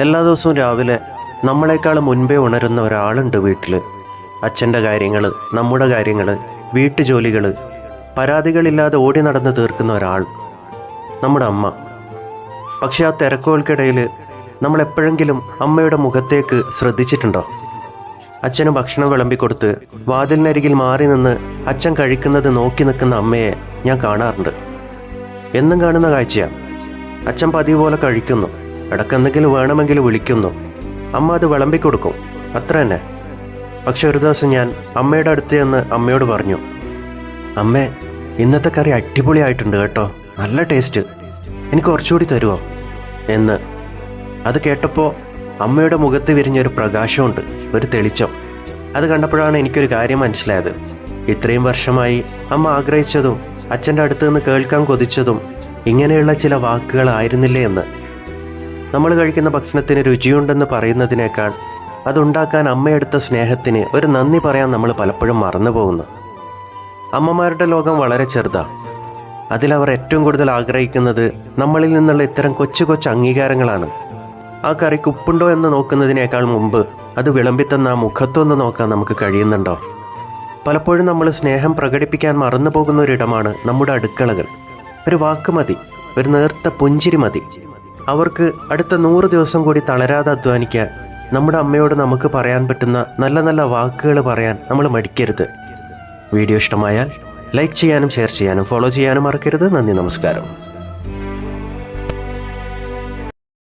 എല്ലാ ദിവസവും രാവിലെ നമ്മളെക്കാൾ മുൻപേ ഉണരുന്ന ഒരാളുണ്ട് വീട്ടിൽ. അച്ഛൻ്റെ കാര്യങ്ങൾ, നമ്മുടെ കാര്യങ്ങൾ, വീട്ടുജോലികൾ, പരാതികളില്ലാതെ ഓടി നടന്ന് തീർക്കുന്ന ഒരാൾ, നമ്മുടെ അമ്മ. പക്ഷെ ആ തിരക്കുകൾക്കിടയിൽ നമ്മൾ എപ്പോഴെങ്കിലും അമ്മയുടെ മുഖത്തേക്ക് ശ്രദ്ധിച്ചിട്ടുണ്ടോ? അച്ഛന് ഭക്ഷണം വിളമ്പിക്കൊടുത്ത് വാതിലിനരികിൽ മാറി നിന്ന് അച്ഛൻ കഴിക്കുന്നത് നോക്കി നിൽക്കുന്ന അമ്മയെ ഞാൻ കാണാറുണ്ട്. എന്നും കാണുന്ന കാഴ്ചയാണ്. അച്ഛൻ പതിവ് പോലെ കഴിക്കുന്നു, ഇടയ്ക്കെന്തെങ്കിലും വേണമെങ്കിൽ വിളിക്കുന്നു, അമ്മ അത് വിളമ്പിക്കൊടുക്കും, അത്ര തന്നെ. പക്ഷെ ഒരു ദിവസം ഞാൻ അമ്മയുടെ അടുത്ത് ചെന്ന് അമ്മയോട് പറഞ്ഞു, അമ്മേ, ഇന്നത്തെ കറി അടിപൊളിയായിട്ടുണ്ട് കേട്ടോ, നല്ല ടേസ്റ്റ്, എനിക്ക് കുറച്ചുകൂടി തരുമോ എന്ന്. അത് കേട്ടപ്പോൾ അമ്മയുടെ മുഖത്ത് വിരിഞ്ഞൊരു പ്രകാശമുണ്ട്, ഒരു തെളിച്ചം. അത് കണ്ടപ്പോഴാണ് എനിക്കൊരു കാര്യം മനസ്സിലായത്. ഇത്രയും വർഷമായി അമ്മ ആഗ്രഹിച്ചതും അച്ഛൻ്റെ അടുത്ത് നിന്ന് കേൾക്കാൻ കൊതിച്ചതും ഇങ്ങനെയുള്ള ചില വാക്കുകളായിരുന്നില്ലേ എന്ന്. നമ്മൾ കഴിക്കുന്ന ഭക്ഷണത്തിന് രുചിയുണ്ടെന്ന് പറയുന്നതിനേക്കാൾ അതുണ്ടാക്കാൻ അമ്മയെടുത്ത സ്നേഹത്തിന് ഒരു നന്ദി പറയാൻ നമ്മൾ പലപ്പോഴും മറന്നു പോകുന്നു. അമ്മമാരുടെ ലോകം വളരെ ചെറുതാണ്. അതിലവർ ഏറ്റവും കൂടുതൽ ആഗ്രഹിക്കുന്നത് നമ്മളിൽ നിന്നുള്ള ഇത്തരം കൊച്ചു കൊച്ചു അംഗീകാരങ്ങളാണ്. ആ കറിക്ക് ഉപ്പുണ്ടോ എന്ന് നോക്കുന്നതിനേക്കാൾ മുമ്പ് അത് വിളമ്പിത്തന്ന ആ മുഖത്തൊന്ന് നോക്കാൻ നമുക്ക് കഴിയുന്നുണ്ടോ? പലപ്പോഴും നമ്മൾ സ്നേഹം പ്രകടിപ്പിക്കാൻ മറന്നു പോകുന്ന ഒരിടമാണ് നമ്മുടെ അടുക്കളകൾ. ഒരു വാക്ക് മതി, ഒരു നേർത്ത പുഞ്ചിരി മതി. അവർക്ക് അടുത്ത 100 ദിവസം കൂടി തളരാതെ അധ്വാനിക്കാൻ നമ്മുടെ അമ്മയോട് നമുക്ക് പറയാൻ പറ്റുന്ന നല്ല നല്ല വാക്കുകൾ പറയാൻ നമ്മൾ മടിക്കരുത്. വീഡിയോ ഇഷ്ടമായാൽ ലൈക്ക് ചെയ്യാനും ഷെയർ ചെയ്യാനും ഫോളോ ചെയ്യാനും മറക്കരുത്. നന്ദി, നമസ്കാരം.